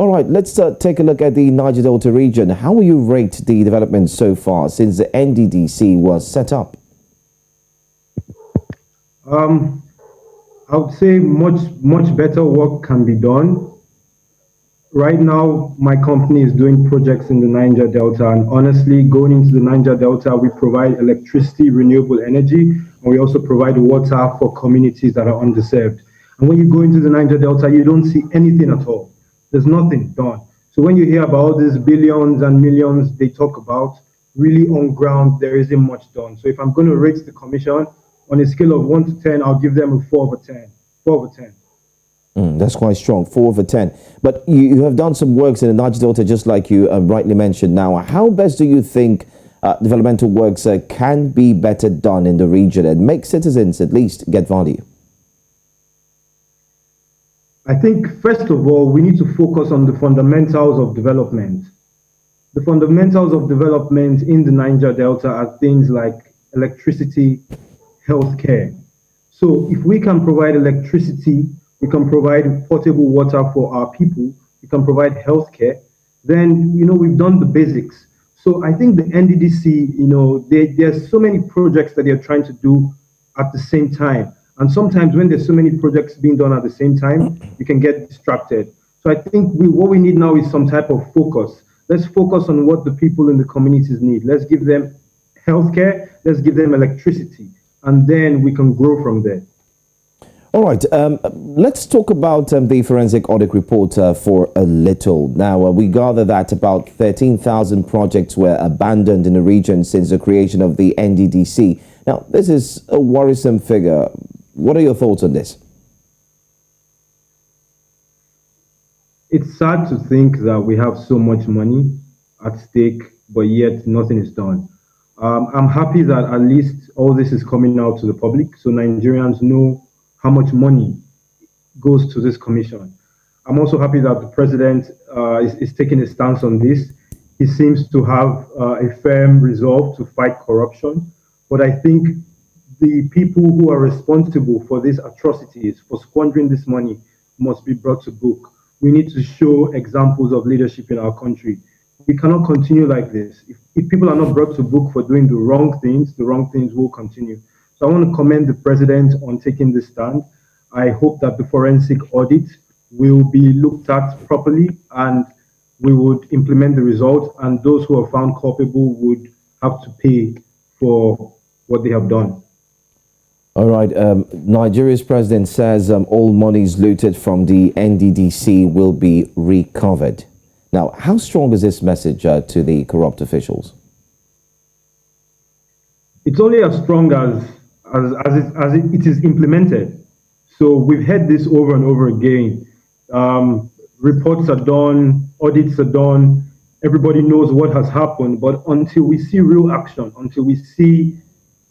All right, let's take a look at the Niger Delta region. How will you rate the development so far since the NDDC was set up? I would say much better work can be done. Right now, my company is doing projects in the Niger Delta, and honestly, going into the Niger Delta, we provide electricity, renewable energy, and we also provide water for communities that are underserved. And when you go into the Niger Delta, you don't see anything at all. There's nothing done. So when you hear about all these billions and millions they talk about, really on ground, there isn't much done. So if I'm going to rate the commission on a scale of 1 to 10, I'll give them a 4 over 10. 4 over 10. That's quite strong, 4 over 10. But you have done some works in the Niger Delta, just like you rightly mentioned now. How best do you think developmental works can be better done in the region and make citizens at least get value? I think, first of all, we need to focus on the fundamentals of development. The fundamentals of development in the Niger Delta are things like electricity, healthcare. So if we can provide electricity, we can provide potable water for our people, we can provide healthcare, then, we've done the basics. So I think the NDDC, there's so many projects that they're trying to do at the same time. And sometimes when there's so many projects being done at the same time, you can get distracted. So I think what we need now is some type of focus. Let's focus on what the people in the communities need. Let's give them healthcare, let's give them electricity, and then we can grow from there. All right, let's talk about the forensic audit report for a little. Now, we gather that about 13,000 projects were abandoned in the region since the creation of the NDDC. Now, this is a worrisome figure. What are your thoughts on this? It's sad to think that we have so much money at stake, but yet nothing is done. I'm happy that at least all this is coming out to the public so Nigerians know how much money goes to this commission. I'm also happy that the president is taking a stance on this. He seems to have a firm resolve to fight corruption. But I think the people who are responsible for these atrocities, for squandering this money, must be brought to book. We need to show examples of leadership in our country. We cannot continue like this. If people are not brought to book for doing the wrong things will continue. So I want to commend the president on taking this stand. I hope that the forensic audit will be looked at properly and we would implement the results, and those who are found culpable would have to pay for what they have done. All right. Nigeria's president says all monies looted from the NDDC will be recovered. Now, how strong is this message to the corrupt officials? It's only as strong as it is implemented. So we've heard this over and over again. Reports are done, audits are done, everybody knows what has happened, but until we see real action, until we see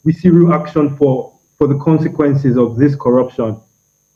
real action for the consequences of this corruption,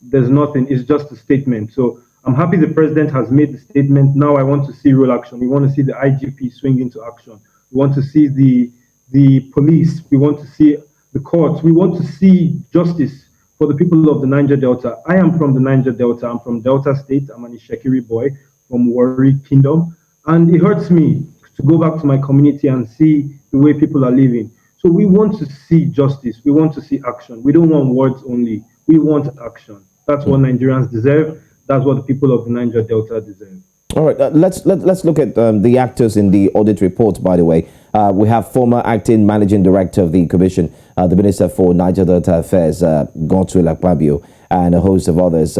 there's nothing. It's just a statement. So I'm happy the president has made the statement. Now I want to see real action. We want to see the IGP swing into action. We want to see the police. We want to see the courts. We want to see justice for the people of the Niger Delta. I am from the Niger Delta. I'm from Delta State. I'm an Ishekiri boy from Warri Kingdom. And it hurts me to go back to my community and see the way people are living. So we want to see justice. We want to see action. We don't want words only. We want action. That's what Nigerians deserve. That's what the people of the Niger Delta deserve. All right, let's look at the actors in the audit report, by the way. We have former acting managing director of the commission, the Minister for Niger Delta Affairs, Godswill Akpabio, and a host of others.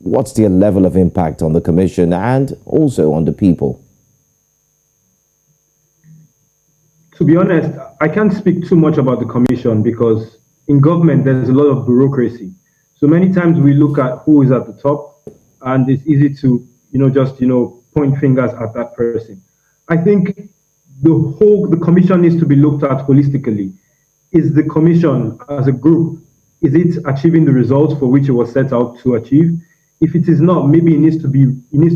What's their level of impact on the commission and also on the people? To be honest, I can't speak too much about the commission because in government, there's a lot of bureaucracy. So many times we look at who is at the top and it's easy to, point fingers at that person. I think the commission needs to be looked at holistically. Is the commission as a group, is it achieving the results for which it was set out to achieve? If it is not, maybe it needs to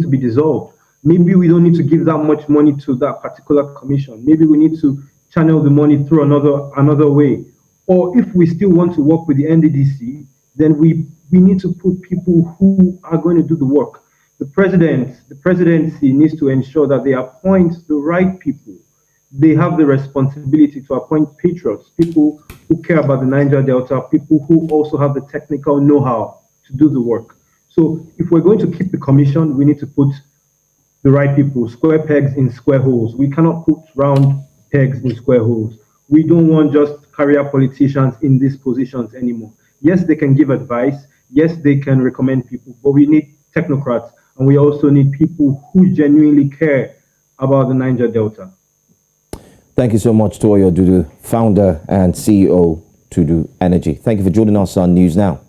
be dissolved. Maybe we don't need to give that much money to that particular commission. Maybe we need to channel the money through another way. Or if we still want to work with the NDDC, then we need to put people who are going to do the work. The presidency needs to ensure that they appoint the right people. They have the responsibility to appoint patriots, people who care about the Niger Delta, people who also have the technical know-how to do the work. So if we're going to keep the commission, we need to put the right people, square pegs in square holes. We cannot put round pegs in square holes. We don't want just career politicians in these positions anymore. Yes, they can give advice. Yes, they can recommend people, but we need technocrats, and we also need people who genuinely care about the Niger Delta. Thank you so much, Tuoyo Dudu, founder and CEO, TUDU Energy. Thank you for joining us on News Now.